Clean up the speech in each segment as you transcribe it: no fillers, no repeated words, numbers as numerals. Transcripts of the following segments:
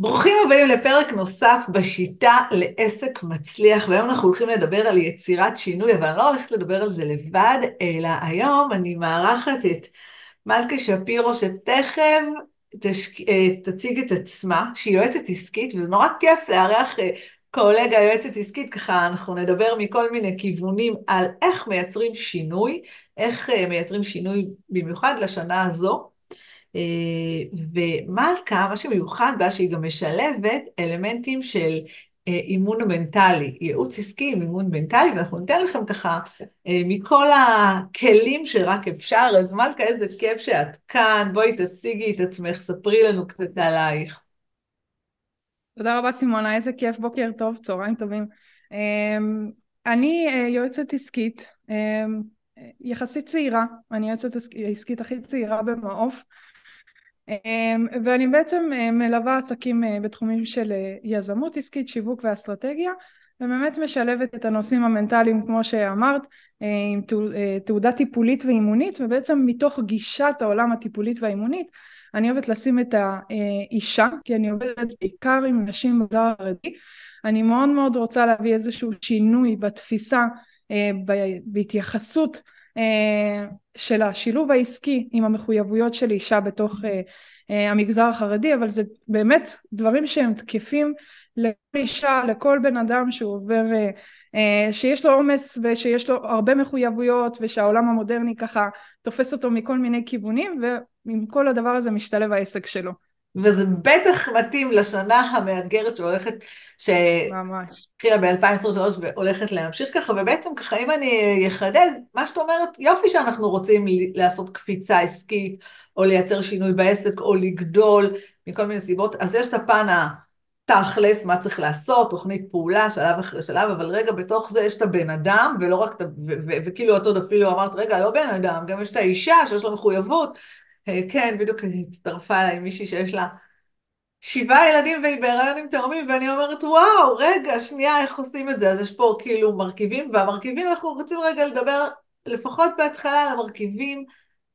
ברוכים הבאים לפרק נוסף בשיטה לעסק מצליח, והיום אנחנו הולכים לדבר על יצירת שינוי, אבל אני לא הולכת לדבר על זה לבד, אלא היום אני מארחת את מלכה שפירו, שתכף תציג את עצמה, שהיא יועצת עסקית, וזה נורא כיף לארח קולגה יועצת עסקית, ככה אנחנו נדבר מכל מיני כיוונים על איך מייצרים שינוי, איך מייצרים שינוי במיוחד לשנה הזו. ומלכה, מה שמיוחד בה, שהיא גם משלבת אלמנטים של אימון מנטלי, ייעוץ עסקי עם אימון מנטלי, ואנחנו ניתן לכם ככה מכל הכלים שרק אפשר. אז מלכה, איזה כיף שאת כאן, בואי תציגי את עצמך, ספרי לנו קצת עלייך. תודה רבה סימונה, איזה כיף, בוקר טוב, צהריים טובים. אני יועצת עסקית, יחסית צעירה, אני יועצת עסקית הכי צעירה במעוף, ואני בעצם מלווה עסקים בתחומים של יזמות עסקית, שיווק ואסטרטגיה, ובאמת משלבת את הנושאים המנטליים כמו שאמרת, עם תעודה טיפולית ואימונית, ובעצם מתוך גישת העולם הטיפולית והאימונית, אני אוהבת לשים את האישה, כי אני עובדת בעיקר עם נשים במגזר החרדי. אני מאוד מאוד רוצה להביא איזשהו שינוי בתפיסה, בהתייחסות של השילוב העסקי עם המחויבויות של אישה בתוך המגזר החרדי, אבל זה באמת דברים שהם תקפים לכל אישה, לכל בן אדם שהוא עובר, שיש לו עומס ושיש לו הרבה מחויבויות, ושהעולם המודרני ככה תופס אותו מכל מיני כיוונים, ועם כל הדבר הזה משתלב העסק שלו. וזה בטח מתאים לשנה המאתגרת ממש. שהתחילה ב-2023 והולכת להמשיך ככה, ובעצם ככה, אם אני אחדד, מה שאת אומרת, יופי שאנחנו רוצים לעשות קפיצה עסקית, או לייצר שינוי בעסק, או לגדול, מכל מיני סיבות, אז יש את הפן התכלס, מה צריך לעשות, תוכנית פעולה, שלב אחרי שלב, אבל רגע, בתוך זה יש את הבן אדם, ולא רק וכאילו את עוד אפילו אמרת, רגע, לא בן אדם, גם יש את האישה שיש לה מחויבות. כן, בדיוק הצטרפה אליי מישהי שיש לה 7 ילדים והיא בהיריון עם תאומים, ואני אומרת, וואו, רגע, שנייה, איך עושים את זה? אז יש פה כאילו מרכיבים, והמרכיבים, אנחנו רוצים רגע לדבר, לפחות בהתחלה, על המרכיבים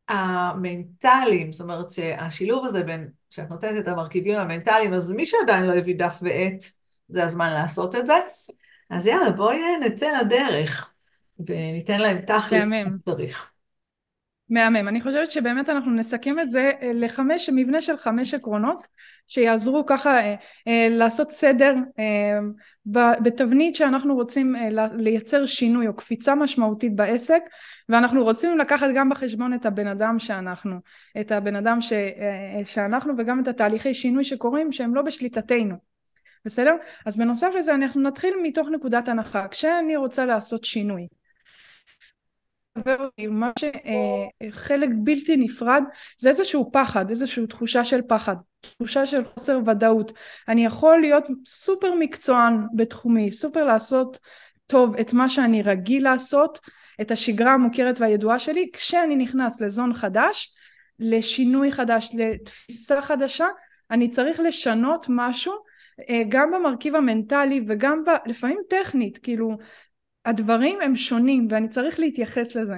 המנטליים. זאת אומרת שהשילוב הזה בין, שאת נותנת את המרכיבים המנטליים, אז מי שעדיין לא הביא דף ועט, זה הזמן לעשות את זה. אז יאללה, בואי נצא לדרך, וניתן להם תכלס כמו מהמם. שצריך. מהמם. אני חושבת שבאמת אנחנו נסכם את זה מבנה של 5 עקרונות שיעזרו ככה לעשות סדר בתבנית שאנחנו רוצים לייצר שינוי או קפיצה משמעותית בעסק, ואנחנו רוצים לקחת גם בחשבון את הבן אדם שאנחנו, את הבן אדם שאנחנו, וגם את התהליכי שינוי שקורים שהם לא בשליטתנו. בסדר? אז בנוסף לזה אנחנו נתחיל מתוך נקודת הנחה. כשאני רוצה לעשות שינוי, מה שחלק בלתי נפרד זה איזשהו פחד, איזושהי תחושה של פחד, תחושה של חוסר ודאות. אני יכול להיות סופר מקצוען בתחומי, סופר לעשות טוב את מה שאני רגיל לעשות, את השגרה המוכרת והידועה שלי, כשאני נכנס לזון חדש, לשינוי חדש, לתפיסה חדשה, אני צריך לשנות משהו, גם במרכיב המנטלי וגם לפעמים טכנית, כאילו הדברים הם שונים ואני צריך להתייחס לזה.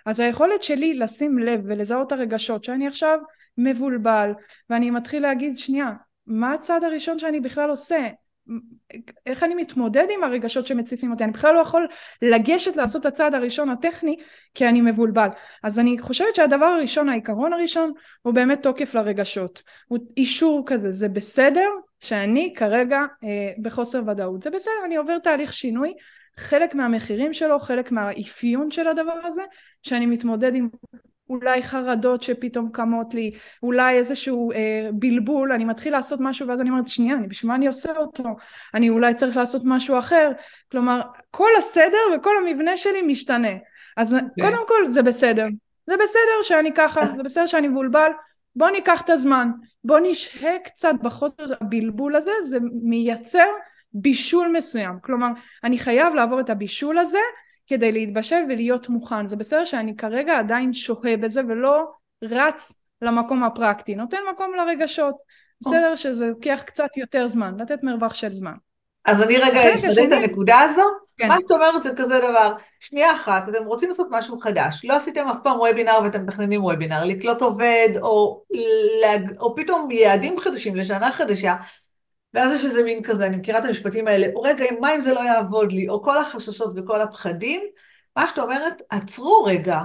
אז היכולת שלי לשים לב ולזהות הרגשות שאני עכשיו מבולבל, ואני מתחיל להגיד שנייה, מה הצעד הראשון שאני בכלל עושה? איך אני מתמודד עם הרגשות שמציפים אותי? אני בכלל לא יכול לגשת לעשות את הצעד הראשון הטכני כי אני מבולבל. אז אני חושבת שהדבר הראשון, העיקרון הראשון, הוא באמת תוקף לרגשות. הוא אישור כזה, זה בסדר שאני כרגע בחוסר ודאות. זה בסדר, אני עובר תהליך שינוי, חלק מהמחירים שלו, חלק מהאפיון של הדבר הזה, שאני מתמודד עם אולי חרדות שפתאום קמות לי, אולי איזשהו בלבול, אני מתחיל לעשות משהו ואז אני אומרת שנייה, בשביל מה אני עושה אותו? אני אולי צריך לעשות משהו אחר. כלומר, כל הסדר וכל המבנה שלי משתנה. אז קודם אוקיי. כל זה בסדר. זה בסדר שאני ככה, זה בסדר שאני מבולבל. בוא ניקח את הזמן, בוא נשהה קצת בחוסר הבלבול הזה, זה מייצר בישול מסוים. כלומר, אני חייב לעבור את הבישול הזה כדי להתבשל ולהיות מוכן. זה בסדר שאני כרגע עדיין שוהה בזה ולא רץ למקום הפרקטי, נותן מקום לרגשות. בסדר שזה לוקח קצת יותר זמן, לתת מרווח של זמן. אז אני רגע החלק אחדד את השני, הנקודה הזו. כן, מה שאת אומרת זה כזה דבר, שנייה אחת, אתם רוצים לעשות משהו חדש, לא עשיתם אף פעם וובינר ואתם מתכננים וובינר, לקלוט עובד, או פתאום יעדים חדשים לשנה חדשה, ואז יש איזה מין כזה, אני מכירה את המשפטים האלה, או רגע, מה אם זה לא יעבוד לי, או כל החששות וכל הפחדים, מה שאת אומרת, עצרו רגע,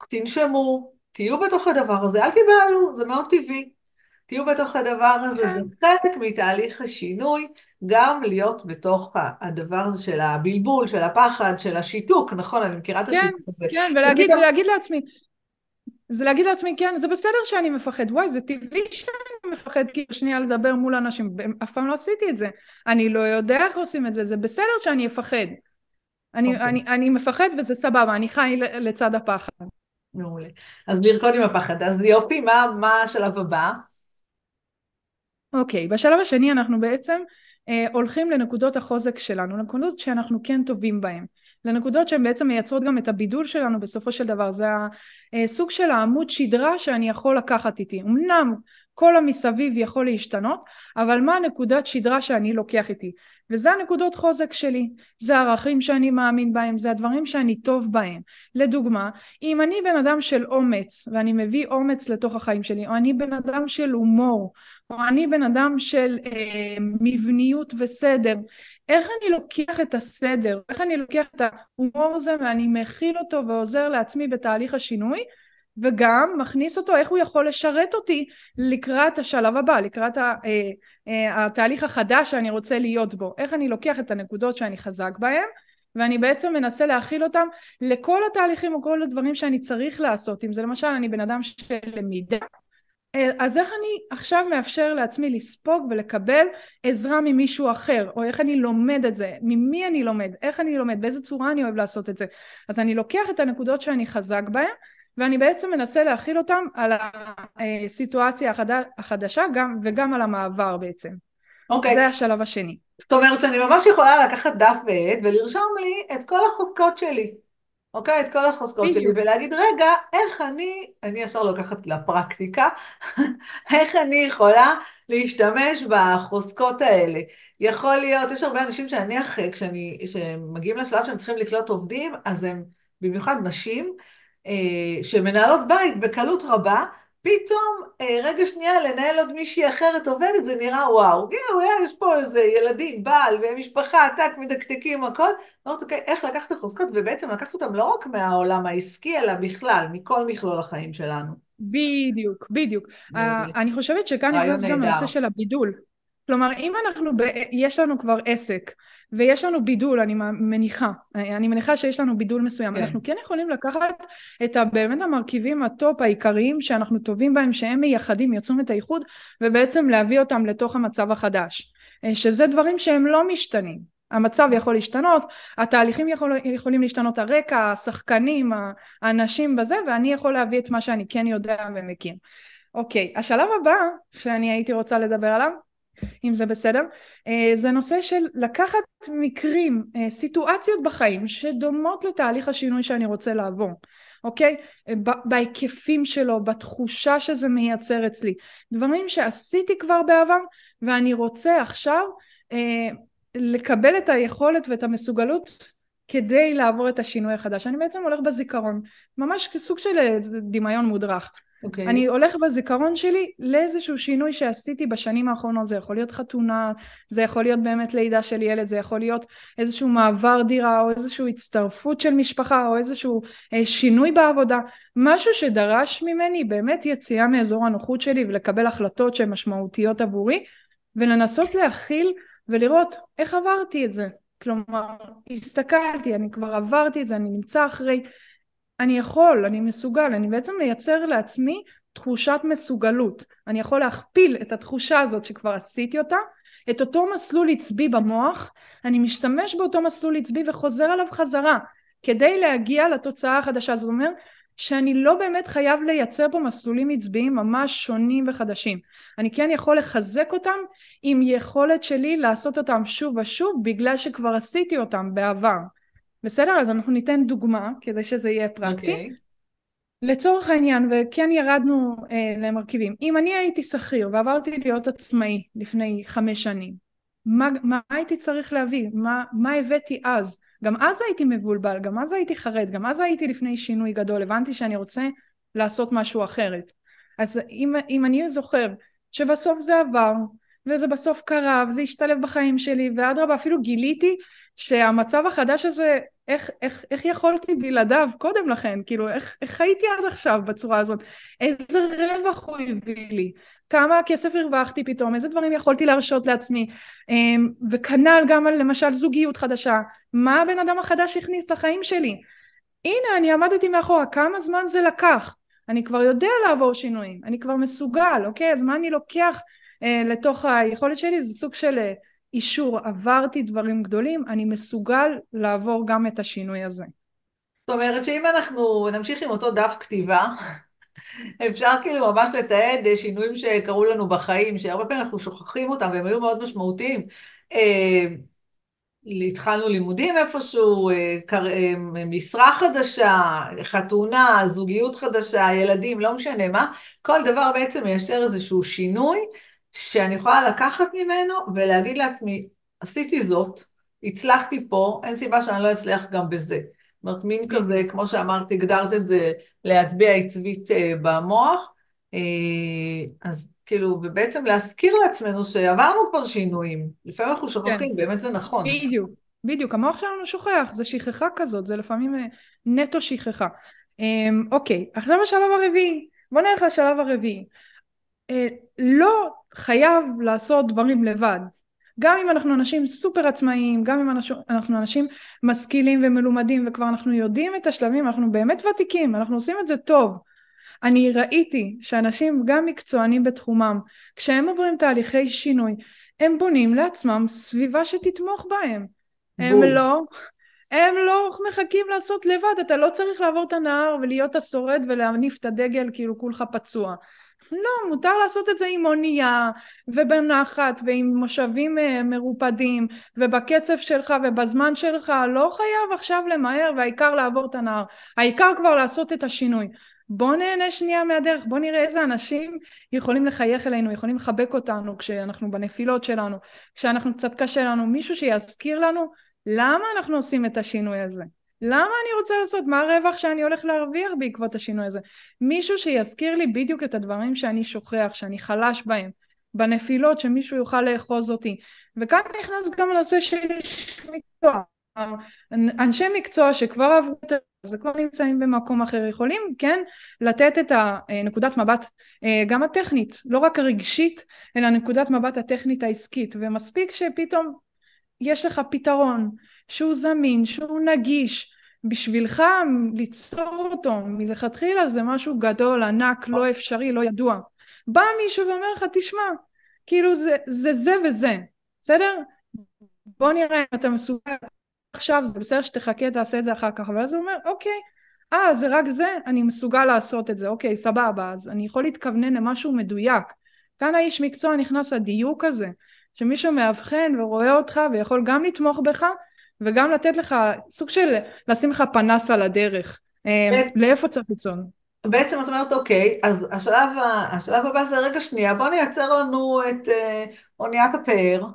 תנשמו, תהיו בתוך הדבר הזה, אל תיבהלו, זה מאוד טבעי. תהיו בתוך הדבר הזה, זה כן, חלק מתהליך השינוי, גם להיות בתוך הדבר הזה של הבלבול, של הפחד, של השיתוק, נכון, אני מכירה את כן, השיתוק הזה. כן, ופתאום, ולהגיד לעצמי, זה להגיד לעצמי, כן, זה בסדר שאני מפחד, וואי, זה טבעי שאני מפחד כאילו שנייה לדבר מול אנשים, אף פעם לא עשיתי את זה, אני לא יודע איך עושים את זה, זה בסדר שאני אפחד, אוקיי, אני מפחד וזה סבבה, אני חי לצד הפחד. מעולה. אז לרקוד עם הפחד, אז יופי, מה השלב הבא? אוקיי, בשלב השני אנחנו בעצם הולכים לנקודות החוזק שלנו, לנקודות שאנחנו כן טובים בהן, לנקודות שהן בעצם מייצרות גם את הבידול שלנו בסופו של דבר, זה הסוג של העמוד שדרה שאני יכול לקחת איתי, אמנם כל המסביב יכול להשתנות, אבל מה הנקודת שדרה שאני לוקח איתי, וזה הנקודות חוזק שלי, זה הערכים שאני מאמין בהם, זה הדברים שאני טוב בהם, לדוגמה, אם אני בן אדם של אומץ, ואני מביא אומץ לתוך החיים שלי, או אני בן אדם של הומור, או אני בן אדם של מבניות וסדר, איך אני לוקח את הסדר, איך אני לוקח את ההומור הזה ואני מכיל אותו ועוזר לעצמי בתהליך השינוי, וגם מכניס אותו איך הוא יכול לשרת אותי לקראת השלב הבא, לקראת התהליך החדש שאני רוצה להיות בו, איך אני לוקח את הנקודות שאני חזק בהם ואני בעצם מנסה להכיל אותם לכל התהליכים או כל הדברים שאני צריך לעשות, אם זה למשל אני בן אדם של למידה, אז איך אני עכשיו מאפשר לעצמי לספוג ולקבל עזרה ממישהו אחר, או איך אני לומד את זה, ממי אני לומד, איך אני לומד, באיזה צורה אני אוהב לעשות את זה. אז אני לוקח את הנקודות שאני חזק בהן, ואני בעצם מנסה להכיל אותם על הסיטואציה החדשה גם, וגם על המעבר בעצם. אוקיי, זה השלב השני. זאת אומרת שאני ממש יכולה לקחת דף ועט ולרשום לי את כל החוזקות שלי. אוקיי? את כל החוזקות שלי, בדיוק. ולהגיד, רגע, איך אני ישר לוקחת לפרקטיקה, איך אני יכולה להשתמש בחוזקות האלה. יכול להיות, יש הרבה אנשים שנניח, כשמגיעים לשלב שהם צריכים לקלוט עובדים, אז הם, במיוחד נשים, שמנהלות בית בקלות רבה, פתאום, רגע שנייה, לנהל עוד מישהי אחרת עובדת, זה נראה וואו, יש פה איזה ילדים, בעל ומשפחה, טק, מדקדקים, הכל. אומרת, אוקיי, איך לקחת את החוזקות, ובעצם לקחת אותם לא רק מהעולם העסקי, אלא בכלל, מכל מכלול החיים שלנו. בדיוק, בדיוק. מעולה. אני חושבת שכאן רעיון נכנס גם נהדר. הנושא של הבידול. כלומר, אם יש לנו כבר עסק ויש לנו בידול, אני מניחה שיש לנו בידול מסוים, כן. אנחנו כן יכולים לקחת את באמת המרכיבים הטופ העיקריים שאנחנו טובים בהם, שהם מייחדים, יוצרים את הייחוד, ובעצם להביא אותם לתוך המצב החדש. שזה דברים שהם לא משתנים. המצב יכול להשתנות, התהליכים יכולים להשתנות, הרקע, השחקנים, האנשים בזה, ואני יכול להביא את מה שאני כן יודע ומכיר. אוקיי, השלב הבא שאני הייתי רוצה לדבר עליו, אם זה בסדר, זה נושא של לקחת מקרים, סיטואציות בחיים שדומות לתהליך השינוי שאני רוצה לעבור, אוקיי? בהיקפים שלו, בתחושה שזה מייצר אצלי, דברים שעשיתי כבר בעבר ואני רוצה עכשיו לקבל את היכולת ואת המסוגלות כדי לעבור את השינוי החדש. אני בעצם הולך בזיכרון, ממש כסוג של דמיון מודרך. אוקיי. אני הולך בזיכרון שלי לאיזשהו שינוי שעשיתי בשנים האחרונות, זה יכול להיות חתונה, זה יכול להיות באמת לידה של ילד, זה יכול להיות איזשהו מעבר דירה, או איזשהו הצטרפות של משפחה, או איזשהו שינוי בעבודה, משהו שדרש ממני באמת יציאה מאזור הנוחות שלי, ולקבל החלטות שהן משמעותיות עבורי, ולנסות להכיל ולראות איך עברתי את זה. כלומר, הסתכלתי, אני כבר עברתי את זה, אני נמצא אחרי, אני מסוגל, אני בעצם מייצר לעצמי תחושת מסוגלות. אני יכול להכפיל את התחושה הזאת שכבר עשיתי אותה, את אותו מסלול עצבי במוח, אני משתמש באותו מסלול עצבי וחוזר עליו חזרה, כדי להגיע לתוצאה החדשה. זאת אומרת, שאני לא באמת חייב לייצר פה מסלולים עצביים ממש שונים וחדשים. אני כן יכול לחזק אותם עם יכולת שלי לעשות אותם שוב ושוב, בגלל שכבר עשיתי אותם בעבר. בסדר? אז אנחנו ניתן דוגמה כדי שזה יהיה פרקטי. אוקיי. לצורך העניין, וכן ירדנו למרכיבים, אם אני הייתי שכיר ועברתי להיות עצמאי לפני 5 שנים, מה הייתי צריך להביא, מה הבאתי אז, גם אז הייתי מבולבל, גם אז הייתי חרד, גם אז הייתי לפני שינוי גדול, הבנתי שאני רוצה לעשות משהו אחרת. אז אם אני זוכר שבסוף זה עבר, וזה בסוף קרה, וזה השתלב בחיים שלי, ואדרבה אפילו גיליתי שהמצב החדש הזה, איך יכולתי בלעדיו קודם לכן, כאילו איך הייתי עד עכשיו בצורה הזאת, איזה רווח הוא הביא לי, כמה כסף הרווחתי פתאום, איזה דברים יכולתי להרשות לעצמי, וכנ"ל גם על למשל זוגיות חדשה, מה הבן אדם החדש הכניס לחיים שלי, הנה אני עמדתי מאחורה, כמה זמן זה לקח, אני כבר יודע לעבור שינויים, אני כבר מסוגל, אוקיי, אז מה אני לוקח לתוך היכולת שלי, זה סוג של אישור, עברתי דברים גדולים, אני מסוגל לעבור גם את השינוי הזה. זאת אומרת שאם אנחנו נמשיך עם אותו דף כתיבה, אפשר כאילו ממש לתעד שינויים שקרו לנו בחיים, שהרבה פעמים אנחנו שוכחים אותם והם היו מאוד משמעותיים. התחלנו לימודים איפשהו, משרה חדשה, חתונה, זוגיות חדשה, ילדים, לא משנה מה, כל דבר בעצם מיישר איזשהו שינוי שאני יכולה לקחת ממנו ולהגיד לעצמי, עשיתי זאת, הצלחתי פה, אין סיבה שאני לא אצליח גם בזה. זאת אומרת, מין כזה, בדיוק. כמו שאמרתי, הגדרת את זה להטביע עצבית במוח, אז כאילו, ובעצם להזכיר לעצמנו שעברנו כבר שינויים, לפעמים אנחנו כן. שוכחים, באמת זה נכון. בדיוק, בדיוק, המוח שלנו שוכח, זה שכחה כזאת, זה לפעמים נטו שכחה. אוקיי, עכשיו השלב הרביעי, בוא נלך לשלב הרביעי. לא חייב לעשות דברים לבד. גם אם אנחנו אנשים סופר עצמאיים, גם אם אנחנו אנשים משכילים ומלומדים, וכבר אנחנו יודעים את השלבים, אנחנו באמת ותיקים, אנחנו עושים את זה טוב. אני ראיתי שאנשים גם מקצוענים בתחומם, כשהם עוברים תהליכי שינוי, הם בונים לעצמם סביבה שתתמוך בהם. הם בול. לא, הם לא מחכים לעשות לבד, אתה לא צריך לעבור את הנהר ולהיות השורד ולהניף את הדגל כאילו כולך פצוע. לא, מותר לעשות את זה עם אונייה ובנחת ועם מושבים מרופדים ובקצב שלך ובזמן שלך, לא חייב עכשיו למהר והעיקר לעבור את הנהר, העיקר כבר לעשות את השינוי. בוא נהנה שנייה מהדרך, בוא נראה איזה אנשים יכולים לחייך אלינו, יכולים לחבק אותנו כשאנחנו בנפילות שלנו, כשאנחנו קצת קשה לנו, מישהו שיזכיר לנו למה אנחנו עושים את השינוי הזה, למה אני רוצה לעשות, מה הרווח שאני הולך להרוויח בעקבות השינוי הזה, מישהו שיזכיר לי בדיוק את הדברים שאני שוכח, שאני חלש בהם, בנפילות, שמישהו יוכל לאחוז אותי. וכאן נכנס גם הנושא של מקצוע, אנשי מקצוע שכבר עברו את זה, כבר נמצאים במקום אחר, יכולים כן לתת את הנקודת מבט גם הטכנית, לא רק הרגשית, אלא נקודת מבט הטכנית העסקית, ומספיק שפתאום יש לך פתרון שהוא זמין, שהוא נגיש, בשבילך ליצור אותו מלכתחילה זה משהו גדול, ענק, לא אפשרי, לא ידוע. בא מישהו ואומר לך, תשמע, כאילו זה וזה, בסדר? בוא נראה אם אתה מסוגל עכשיו, זה בסדר שתחכה, תעשה את זה אחר כך, ואז הוא אומר, אוקיי, זה רק זה, אני מסוגל לעשות את זה, אוקיי, סבבה, אז אני יכול להתכוונן למשהו מדויק. כאן האיש מקצוע נכנס הדיוק הזה, שמישהו מאבחן ורואה אותך ויכול גם לתמוך בך, וגם לתת לך סוג של לשים לך פנס על הדרך, לאיפה צריך לצון. בעצם את אומרת, אוקיי, אז השלב הבא זה רגע שנייה, בוא נייצר לנו את אוניית הפאר,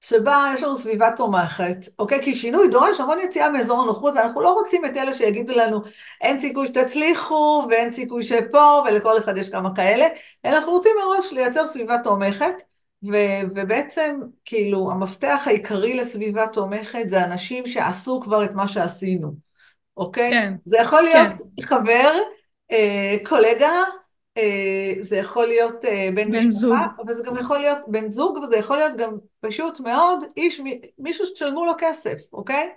שבה יש לנו סביבה תומכת, אוקיי? כי שינוי דורש המון יציאה מאזור הנוחות, ואנחנו לא רוצים את אלה שיגידו לנו, אין סיכוי שתצליחו, ואין סיכוי שפה, ולכל אחד יש כמה כאלה, אלא אנחנו רוצים מראש לייצר סביבה תומכת, ובעצם, כאילו, המפתח העיקרי לסביבה תומכת, זה אנשים שעשו כבר את מה שעשינו, אוקיי? כן, זה יכול להיות כן, חבר, קולגה, זה יכול להיות בן בן משפחה, זוג, אבל זה גם יכול להיות בן זוג, וזה יכול להיות גם פשוט מאוד מישהו שתשלמו לו כסף, אוקיי?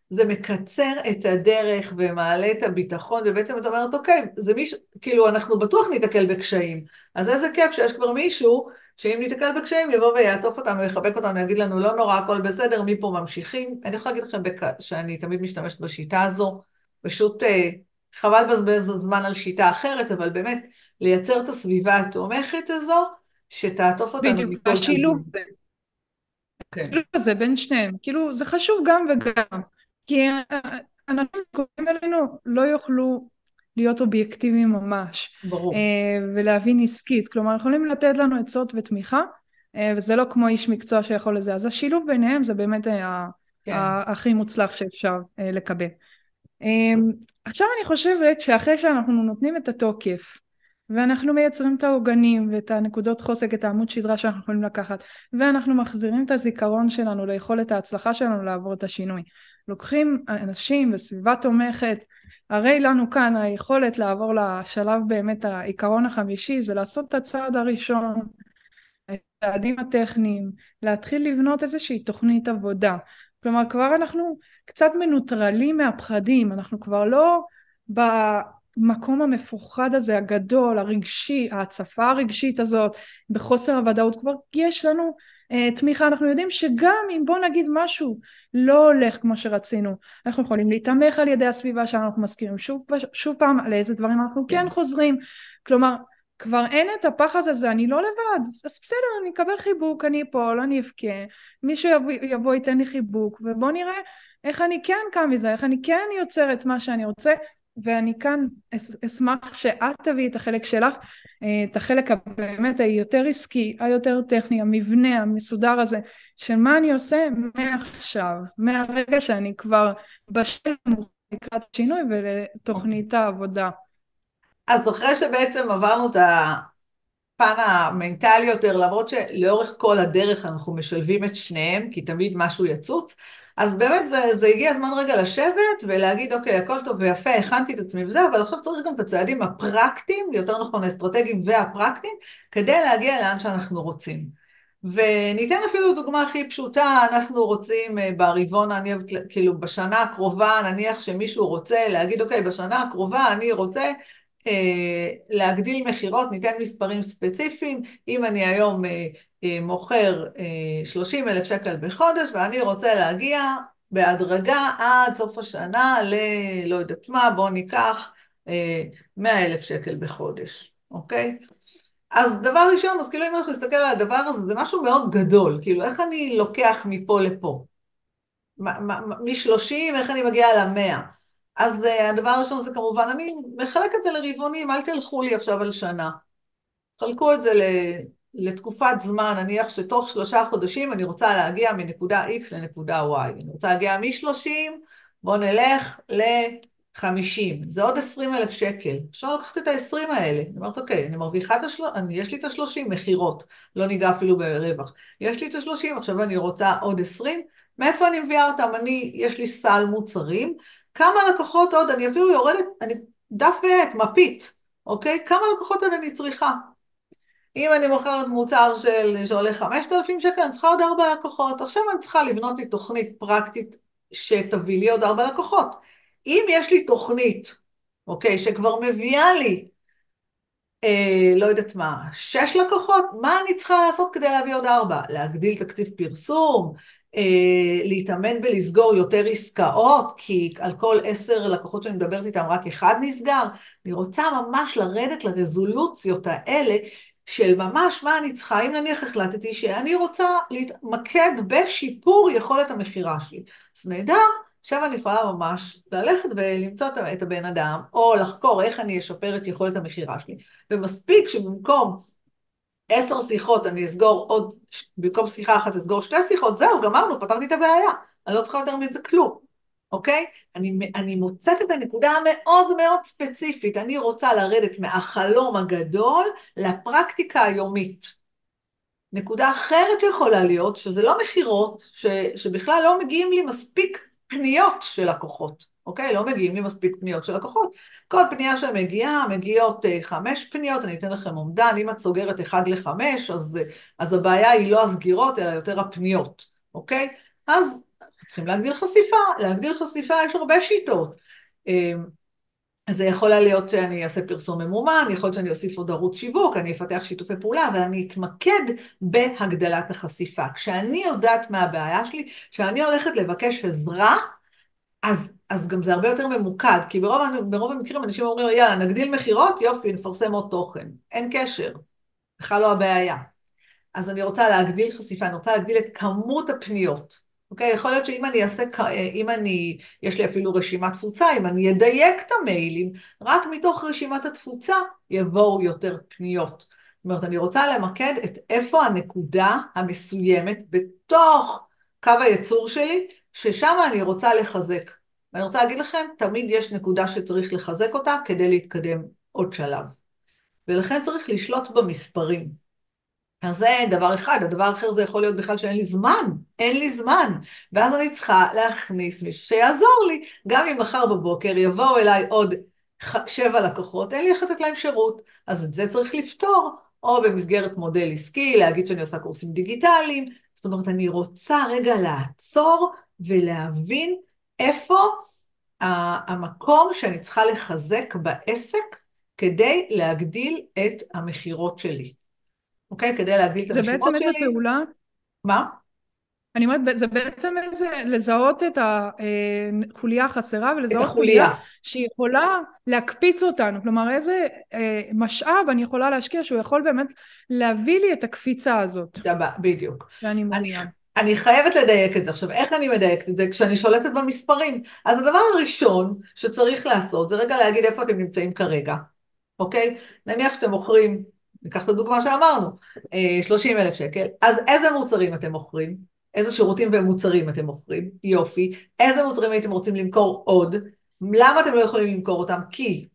זה מקצר את הדרך ומעלה את הביטחון, ובעצם את אומרת, אוקיי, זה מישהו, כאילו אנחנו בטוח ניתקל בקשיים, אז איזה כיף שיש כבר מישהו, שאם ניתקל בקשיים יבוא ויעטוף אותנו, יחבק אותנו, יגיד לנו, לא נורא, הכל בסדר, מפה ממשיכים. אני יכולה להגיד לכם שאני תמיד משתמשת בשיטה הזו, פשוט חבל לבזבז זמן על שיטה אחרת, אבל באמת, לייצר את הסביבה התומכת הזו, שתעטוף אותנו בדיוק, מכל השילוב כיוון. כן, הזה בין שניהם, כאילו זה חשוב גם וגם, כי אנשים קוראים אלינו לא יוכלו להיות אובייקטיביים ממש, ברור. ולהבין עסקית, כלומר יכולים לתת לנו עצות ותמיכה, וזה לא כמו איש מקצוע שיכול לזה, אז השילוב ביניהם זה באמת כן. הכי מוצלח שאפשר לקבל. עכשיו אני חושבת שאחרי שאנחנו נותנים את התוקף, ואנחנו מייצרים את העוגנים ואת הנקודות חוזק, את העמוד שדרה שאנחנו יכולים לקחת, ואנחנו מחזירים את הזיכרון שלנו ליכולת ההצלחה שלנו לעבור את השינוי. לוקחים אנשים וסביבה תומכת, הרי לנו כאן היכולת לעבור לשלב באמת העיקרון החמישי, זה לעשות את הצעד הראשון, את הצעדים הטכניים, להתחיל לבנות איזושהי תוכנית עבודה. כלומר כבר אנחנו קצת מנוטרלים מהפחדים, אנחנו כבר לא במקום המפוחד הזה הגדול, הרגשי, ההצפה הרגשית הזאת, בחוסר הוודאות, כבר יש לנו תמיכה, אנחנו יודעים שגם אם בוא נגיד משהו לא הולך כמו שרצינו, אנחנו יכולים להתמך על ידי הסביבה שאנחנו מזכירים שוב פעם על איזה דברים אנחנו כן כן. חוזרים, כלומר כבר אין את הפחד הזה, אני לא לבד, אז בסדר, אני אקבל חיבוק, אני אפול, אני אבכה, מישהו יבוא ייתן לי חיבוק, ובוא נראה איך אני כן קם מזה, איך אני כן יוצר את מה שאני רוצה, ואני כאן אשמח שאת תביאי את החלק שלך, את החלק באמת היותר עסקי, היותר טכני, המבנה, המסודר הזה, של מה אני עושה מעכשיו, מהרגע שאני כבר בשל לקראת שינוי אוקיי. ולתוכנית העבודה. אז אחרי שבעצם עברנו את הפן המנטלי יותר, למרות שלאורך כל הדרך אנחנו משלבים את שניהם, כי תמיד משהו יצוץ, אז באמת זה הגיע הזמן רגע לשבת ולהגיד, אוקיי, הכל טוב ויפה, הכנתי את עצמי וזה, אבל עכשיו צריך גם את הצעדים הפרקטיים, יותר נכון האסטרטגיים והפרקטיים, כדי להגיע לאן שאנחנו רוצים. וניתן אפילו דוגמה הכי פשוטה, אנחנו רוצים ברבעון, כאילו בשנה הקרובה, נניח שמישהו רוצה להגיד, אוקיי, בשנה הקרובה אני רוצה להגדיל מחירות, ניתן מספרים ספציפיים, אם אני היום מוכר 30,000 שקל בחודש, ואני רוצה להגיע בהדרגה עד סוף השנה לא יודעת מה, בואו ניקח 100,000 שקל בחודש, אוקיי? אז דבר ראשון, אז כאילו אם אנחנו נסתכל על הדבר הזה, זה משהו מאוד גדול, כאילו איך אני לוקח מפה לפה? מ-30, איך אני מגיעה ל-100? אז הדבר הראשון זה כמובן, אני מחלק את זה לרבעונים, אל תלכו לי עכשיו על שנה. חלקו את זה לתקופת זמן, נניח שתוך 3 חודשים אני רוצה להגיע מנקודה X לנקודה Y. אני רוצה להגיע מ-30, בואו נלך ל-50. זה עוד 20,000 שקל. אפשר לקחת את ה-20 האלה. אני אומרת, אוקיי, אני מרוויחה יש לי את ה-30 מחירות, לא ניגע אפילו ברווח. יש לי את ה-30, עכשיו אני רוצה עוד 20. מאיפה אני מביאה אותם? יש לי סל מוצרים. כמה לקוחות עוד? אני אפילו יורדת, דף ועט, מפית. אוקיי? כמה לקוחות עוד אני צריכה? אם אני מוכרת מוצר שעולה 5,000 שקל, אני צריכה עוד 4 לקוחות. עכשיו אני צריכה לבנות לי תוכנית פרקטית שתביא לי עוד 4 לקוחות. אם יש לי תוכנית, אוקיי, שכבר מביאה לי, לא יודעת מה, 6 לקוחות, מה אני צריכה לעשות כדי להביא עוד 4? להגדיל תקציב פרסום, להתאמן בלסגור יותר עסקאות, כי על כל 10 לקוחות שאני מדברת איתם רק אחד נסגר. אני רוצה ממש לרדת לרזולוציות האלה, של ממש מה אני צריכה, אם נניח החלטתי שאני רוצה להתמקד בשיפור יכולת המחירה שלי. אז נהדר, עכשיו אני יכולה ממש ללכת ולמצוא את הבן אדם, או לחקור איך אני אשפר את יכולת המחירה שלי. ומספיק שבמקום 10 שיחות אני אסגור עוד, במקום שיחה אחת אסגור 2 שיחות, זהו, גמרנו, פתרתי את הבעיה. אני לא צריכה יותר מזה כלום. אוקיי? אני מוצאת את הנקודה המאוד מאוד ספציפית. אני רוצה לרדת מהחלום הגדול לפרקטיקה היומית. נקודה אחרת שיכולה להיות, שזה לא מחירות, שבכלל לא מגיעים לי מספיק פניות של לקוחות. אוקיי? לא מגיעים לי מספיק פניות של לקוחות. כל פנייה שמגיעה, מגיעות 5 פניות, אני אתן לכם אומדן, אם את סוגרת 1 ל-5, אז הבעיה היא לא הסגירות, אלא יותר הפניות. אוקיי? אז צריכים להגדיל חשיפה. להגדיל חשיפה יש הרבה שיטות. אז זה יכול להיות שאני אעשה פרסום ממומן, יכול להיות שאני אוסיף עוד ערוץ שיווק, אני אפתח שיתופי פעולה, אבל אני אתמקד בהגדלת החשיפה. כשאני יודעת מה הבעיה שלי, כשאני הולכת לבקש עזרה, אז גם זה הרבה יותר ממוקד, כי ברוב המקרים אנשים אומרים, יאללה, נגדיל מחירות, יופי, נפרסם עוד תוכן. אין קשר, בכלל לא הבעיה. אז אני רוצה להגדיל חשיפה, אני רוצה להגדיל את כמות הפניות. אוקיי? יכול להיות שאם אני אעשה, יש לי אפילו רשימת תפוצה, אם אני אדייק את המיילים, רק מתוך רשימת התפוצה יבואו יותר פניות. אומרת, אני רוצה למקד את איפה הנקודה המסוימת בתוך קו הייצור שלי, ששם אני רוצה לחזק. ואני רוצה להגיד לכם, תמיד יש נקודה שצריך לחזק אותה כדי להתקדם עוד שלב. ולכן צריך לשלוט במספרים. אז זה דבר אחד, הדבר האחר זה יכול להיות בכלל שאין לי זמן, אין לי זמן, ואז אני צריכה להכניס מישהו שיעזור לי, גם אם מחר בבוקר יבואו אליי עוד 7 לקוחות, אין לי איך לתת להם שירות, אז את זה צריך לפתור, או במסגרת מודל עסקי, להגיד שאני עושה קורסים דיגיטליים, זאת אומרת, אני רוצה רגע לעצור ולהבין איפה המקום שאני צריכה לחזק בעסק, כדי להגדיל את המחירות שלי. אוקיי? כדי להגדיל את זה בעצם המכירות איזה שלי. פעולה? מה? אני אומרת, זה בעצם איזה, לזהות את החוליה החסרה את ולזהות חוליה החוליה. שיכולה להקפיץ אותנו, כלומר איזה משאב אני יכולה להשקיע שהוא יכול באמת להביא לי את הקפיצה הזאת בדיוק. שאני אני, מעוניין. אני חייבת לדייק את זה. עכשיו, איך אני מדייקת את זה? כשאני שולטת במספרים. אז הדבר הראשון שצריך לעשות, זה רגע להגיד איפה אתם נמצאים כרגע. אוקיי? נניח שאתם מוכרים, ניקח את הדוגמה שאמרנו, 30,000 שקל, אז איזה מוצרים אתם מוכרים? איזה שירותים ומוצרים אתם מוכרים? יופי. איזה מוצרים הייתם רוצים למכור עוד? למה אתם לא יכולים למכור אותם? כי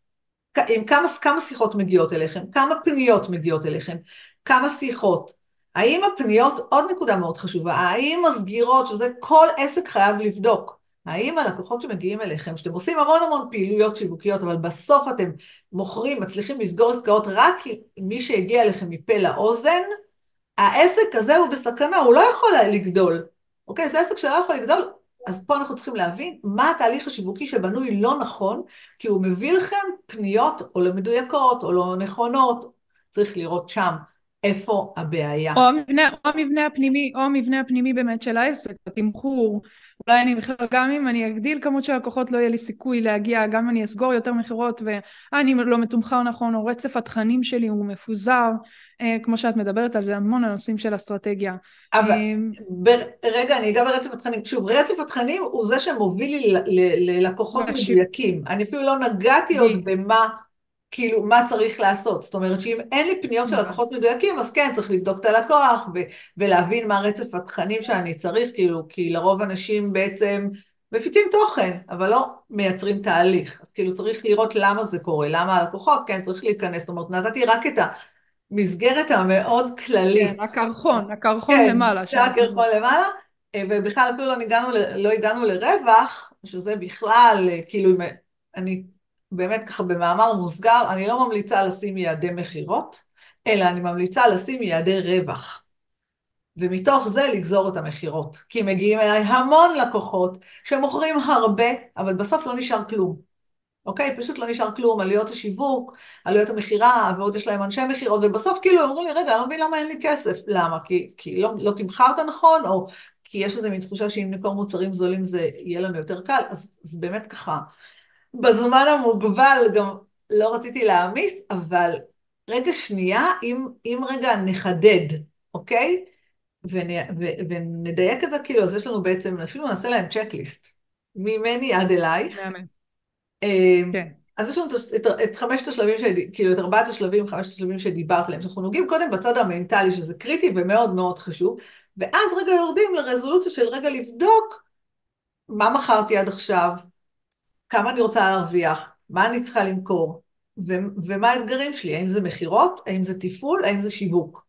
עם כמה שיחות מגיעות אליכם, כמה פניות מגיעות אליכם, כמה שיחות. האם הפניות, עוד נקודה מאוד חשובה, האם הסגירות, שזה כל עסק חייב לבדוק, האם הלקוחות שמגיעים אליכם, שאתם עושים המון המון פעילויות שיווקיות, אבל בסוף אתם מוכרים, מצליחים לסגור עסקאות רק מי שהגיע אליכם מפה לאוזן, העסק הזה הוא בסכנה, הוא לא יכול לגדול. אוקיי? זה עסק שלא יכול לגדול, אז פה אנחנו צריכים להבין מה התהליך השיווקי שבנוי לא נכון, כי הוא מביא לכם פניות או לא מדויקות או לא נכונות. צריך לראות שם איפה הבעיה. או המבנה הפנימי באמת של העסק, התמחור, אולי אני בכלל, גם אם אני אגדיל כמות של לקוחות לא יהיה לי סיכוי להגיע, גם אם אני אסגור יותר מכירות ואני לא מתומחר נכון, או רצף התכנים שלי הוא מפוזר, כמו שאת מדברת על זה, המון הנושאים של אסטרטגיה. אבל רגע, אני אגע ברצף התכנים. שוב, רצף התכנים הוא זה שמוביל לי ללקוחות והשיווק, מדויקים. אני אפילו לא נגעתי עוד בדיוק, במה, כאילו, מה צריך לעשות. זאת אומרת שאם אין לי פניות של לקוחות מדויקים, אז כן, צריך לבדוק את הלקוח ולהבין מה רצף התכנים שאני צריך, כאילו, כי לרוב אנשים בעצם מפיצים תוכן, אבל לא מייצרים תהליך. אז כאילו צריך לראות למה זה קורה, למה הלקוחות, כן, צריך להיכנס. זאת אומרת, נתתי רק את המסגרת המאוד כן, כללית. הקרחון כן, למעלה זה שאנחנו, הקרחון למעלה, ובכלל אפילו לא הגענו לרווח, שזה בכלל, כאילו, אני באמת ככה במאמר מוסגר, אני לא ממליצה לשים יעדי מחירות, אלא אני ממליצה לשים יעדי רווח, ומתוך זה לגזור את המחירות, כי מגיעים אליי המון לקוחות שמוכרים הרבה, אבל בסוף לא נשאר כלום. אוקיי? פשוט לא נשאר כלום, עלויות השיווק, עלויות המחירה, ועוד יש להם אנשי מחירות, ובסוף כאילו אמרו לי, רגע, אני לא מבין למה אין לי כסף. למה? כי לא תמחרת נכון, או כי יש איזו מין תחושה שאם נמכור מוצרים זולים זה יהיה לנו יותר קל, אז באמת ככה, בזמן המוגבל גם לא רציתי להעמיס, אבל רגע שנייה, אם רגע נחדד, אוקיי? ונדייק את זה, כאילו, אז יש לנו בעצם, אפילו נעשה להם צ'קליסט, ממני עד אלייך, מהמם, אמ, כן, אז יש לנו את 5 השלבים, כאילו את 4 השלבים, 5 השלבים שדיברת עליהם, שאנחנו נוגעים קודם בצד המנטלי, שזה קריטי ומאוד מאוד חשוב, ואז רגע יורדים לרזולוציה של רגע לבדוק מה מכרתי עד עכשיו, כמה אני רוצה להרוויח, מה אני צריכה למכור, ומה האתגרים שלי, האם זה מכירות, האם זה תפעול, האם זה שיווק.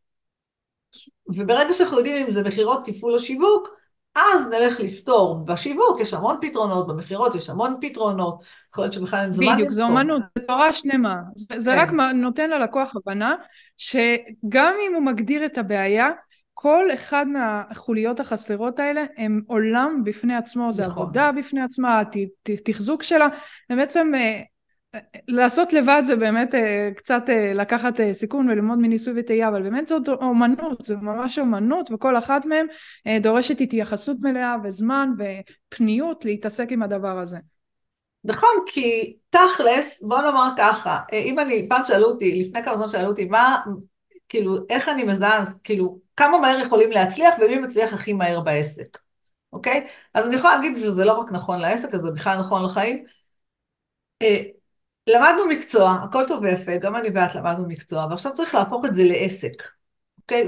וברגע שאנחנו יודעים אם זה מכירות, תפעול או שיווק, אז נלך לפתור. בשיווק יש המון פתרונות, במכירות יש המון פתרונות, יכול להיות שבכלל אין זמן בדיוק, זו לפתור. אומנות, זו תורה שלמה, זה רק כן, נותן ללקוח הבנה שגם אם הוא מגדיר את הבעיה, כל אחד מהחוליות החסרות האלה הם עולם בפני עצמו, זה נכון. עבודה בפני עצמה, תחזוק שלה, ובעצם לעשות לבד זה באמת קצת לקחת סיכון וללמוד מניסוי וטעייה, אבל באמת זאת אומנות, זה ממש אומנות, וכל אחת מהם דורשת התייחסות מלאה וזמן ופניות להתעסק עם הדבר הזה. נכון, כי תכלס, בוא נאמר ככה, אם פעם שאלו אותי, לפני כמה זמן שאלו אותי, כאילו, איך אני מזהה, כאילו, כמה מהר יכולים להצליח ומי מצליח הכי מהר בעסק, אוקיי? אז אני יכולה להגיד שזה לא רק נכון לעסק, אז זה בכלל נכון לחיים. למדנו מקצוע, הכל טוב ויפה, גם אני ואת למדנו מקצוע, ועכשיו צריך להפוך את זה לעסק, אוקיי?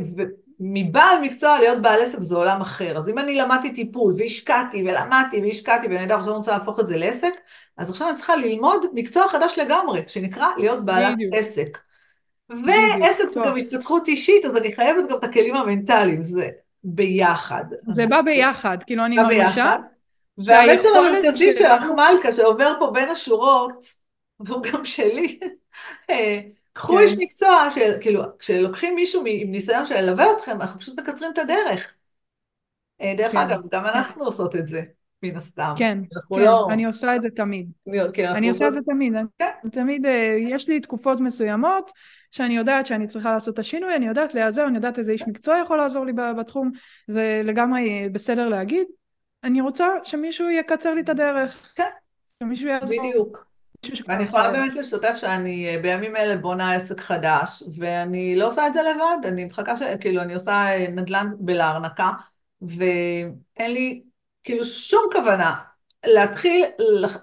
ומבעל מקצוע להיות בעל עסק זה עולם אחר. אז אם אני למדתי טיפול, והשקעתי, ולמדתי, והשקעתי, ואני יודעת, עכשיו אני רוצה להפוך את זה לעסק, אז עכשיו אני צריכה ללמוד מקצוע חדש לגמרי, שנקרא להיות בעלת בדיוק, עסק. בדיוק. ועסק זה טוב, גם התפתחות אישית, אז אני חייבת גם את הכלים המנטליים, זה ביחד. זה בא ביחד, כאילו אני בא מרגישה ביחד. והמסר שהיכולת המרכזי שלך, שלנו, מלכה, שעובר פה בין השורות, והוא גם שלי, קחו איש כן, מקצוע, כאילו, כשלוקחים מישהו עם ניסיון שילווה אתכם, אנחנו פשוט מקצרים את הדרך. דרך כן, אגב, גם כן, אנחנו עושות את זה, מן הסתם. כן, אנחנו כן, לא, אני עושה את זה תמיד. כי אני אנחנו עושה את עושות, זה תמיד, כן, תמיד יש לי תקופות מסוימות שאני יודעת שאני צריכה לעשות את השינוי, אני יודעת להיעזר, אני יודעת איזה איש מקצוע יכול לעזור לי בתחום, זה לגמרי בסדר להגיד. אני רוצה שמישהו יקצר לי את הדרך, כן, שמישהו יעזור, בדיוק. מישהו שכבר ואני יכולה עשה את זה. באמת לשתף שאני בימים אלה בונה עסק חדש, ואני לא עושה את זה לבד, אני מחכה כאילו, אני עושה נדל"ן בלהרנקה, ואין לי כאילו שום כוונה להתחיל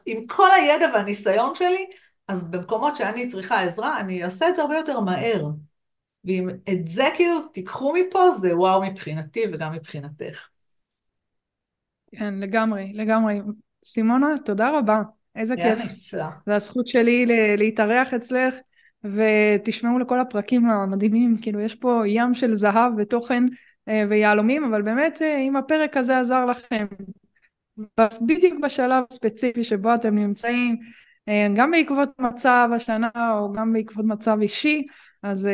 עם כל הידע והניסיון שלי, אז במקומות שאני צריכה עזרה, אני אעשה את זה הרבה יותר מהר. ואם את זה כאילו תיקחו מפה, זה וואו מבחינתי וגם מבחינתך. כן, לגמרי, לגמרי. סימונה, תודה רבה, איזה היה כיף. נפלא. זו הזכות שלי להתארח אצלך, ותשמעו לכל הפרקים המדהימים, כאילו יש פה ים של זהב ותוכן ויהלומים, אבל באמת אם הפרק הזה עזר לכם, בדיוק בשלב הספציפי שבו אתם נמצאים, גם בעקבות מצב השנה או גם בעקבות מצב אישי, אז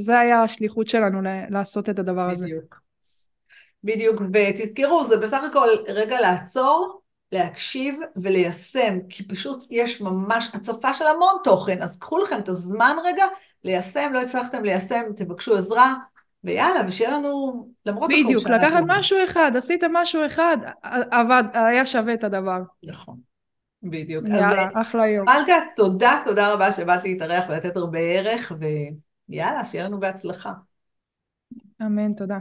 זה היה השליחות שלנו לעשות את הדבר הזה. בדיוק. בדיוק, ותזכרו, זה בסך הכל רגע לעצור, להקשיב וליישם, כי פשוט יש ממש הצפה של המון תוכן, אז קחו לכם את הזמן רגע ליישם, לא הצלחתם ליישם, תבקשו עזרה, ויאללה, ושיהיה לנו, למרות הכל, בדיוק, שנה לקחת טובה. משהו אחד, עשיתם משהו אחד, עבד, היה שווה את הדבר. נכון, בדיוק. אז יאללה, אחלה יום. מלכה, תודה, תודה רבה שבאת להתארח ולתת הרבה ערך, ויאללה, שיהיה לנו בהצלחה. אמן, תודה.